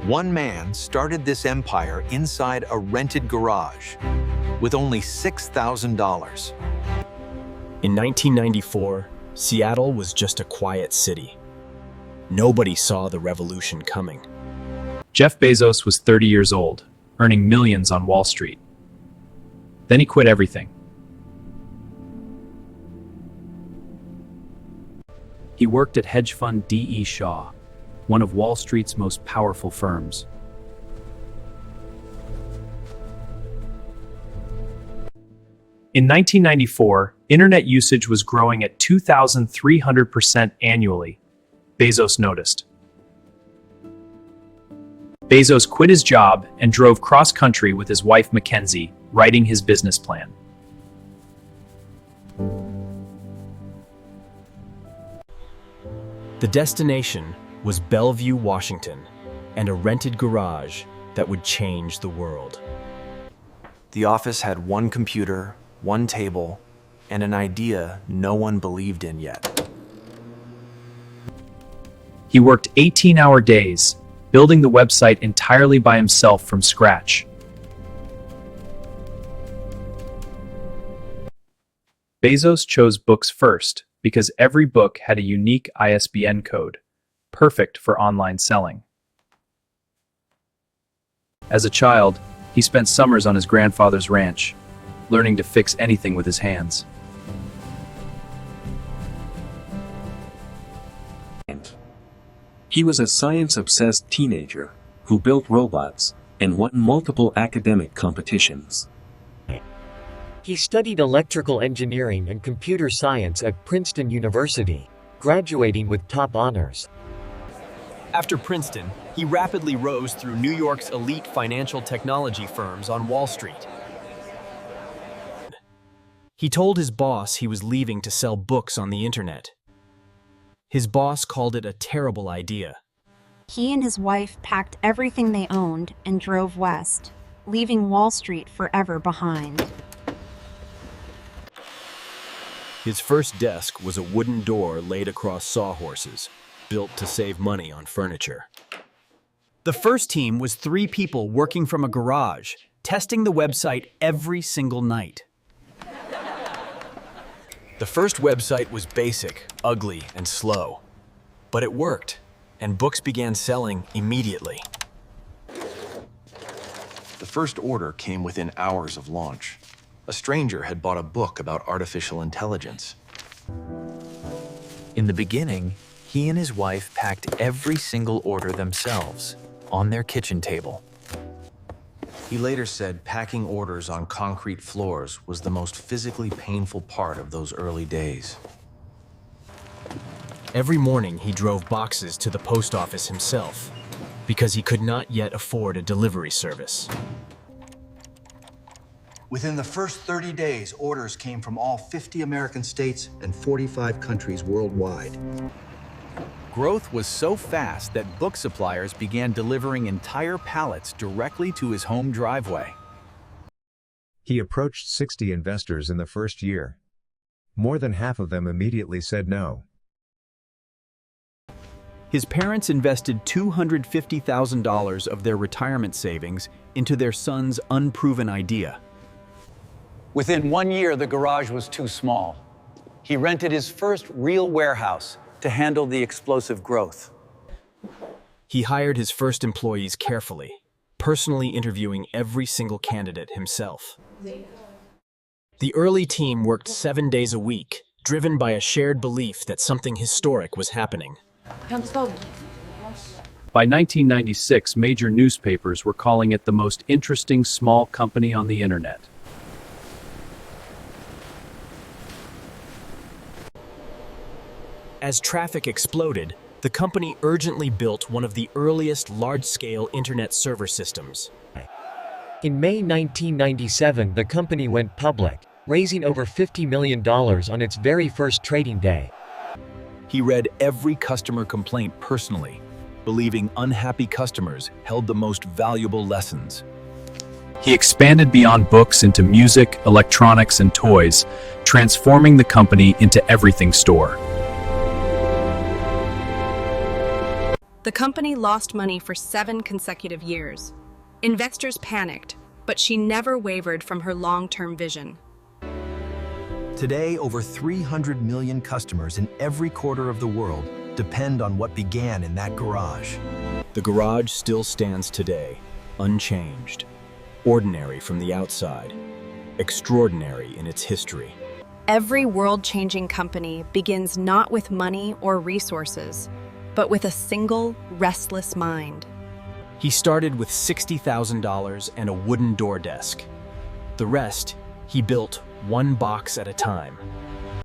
One man started this empire inside a rented garage with only $6,000. In 1994, Seattle was just a quiet city. Nobody saw the revolution coming. Jeff Bezos was 30 years old, earning millions on Wall Street. Then he quit everything. He worked at hedge fund D.E. Shaw, one of Wall Street's most powerful firms. In 1994, internet usage was growing at 2,300% annually. Bezos noticed. Bezos quit his job and drove cross-country with his wife Mackenzie, writing his business plan. The destination was Bellevue, Washington, and a rented garage that would change the world. The office had one computer, one table, and an idea no one believed in yet. He worked 18-hour days, building the website entirely by himself from scratch. Bezos chose books first because every book had a unique ISBN code, perfect for online selling. As a child, he spent summers on his grandfather's ranch, learning to fix anything with his hands. He was a science-obsessed teenager who built robots and won multiple academic competitions. He studied electrical engineering and computer science at Princeton University, graduating with top honors. After Princeton, he rapidly rose through New York's elite financial technology firms on Wall Street. He told his boss he was leaving to sell books on the internet. His boss called it a terrible idea. He and his wife packed everything they owned and drove west, leaving Wall Street forever behind. His first desk was a wooden door laid across sawhorses, built to save money on furniture. The first team was 3 people working from a garage, testing the website every single night. The first website was basic, ugly, and slow. But it worked, and books began selling immediately. The first order came within hours of launch. A stranger had bought a book about artificial intelligence. In the beginning, he and his wife packed every single order themselves, on their kitchen table. He later said packing orders on concrete floors was the most physically painful part of those early days. Every morning he drove boxes to the post office himself, because he could not yet afford a delivery service. Within the first 30 days, orders came from all 50 American states and 45 countries worldwide. Growth was so fast that book suppliers began delivering entire pallets directly to his home driveway. He approached 60 investors in the first year. More than half of them immediately said no. His parents invested $250,000 of their retirement savings into their son's unproven idea. Within 1 year, the garage was too small. He rented his first real warehouse to handle the explosive growth. He hired his first employees carefully, personally interviewing every single candidate himself. The early team worked 7 days a week, driven by a shared belief that something historic was happening. By 1996, major newspapers were calling it the most interesting small company on the internet. As traffic exploded, the company urgently built one of the earliest large-scale internet server systems. In May 1997, the company went public, raising over $50 million on its very first trading day. He read every customer complaint personally, believing unhappy customers held the most valuable lessons. He expanded beyond books into music, electronics, and toys, transforming the company into everything store. The company lost money for 7 consecutive years. Investors panicked, but she never wavered from her long-term vision. Today, over 300 million customers in every quarter of the world depend on what began in that garage. The garage still stands today, unchanged. Ordinary from the outside, extraordinary in its history. Every world-changing company begins not with money or resources, but with a single, restless mind. He started with $60,000 and a wooden door desk. The rest, he built one box at a time.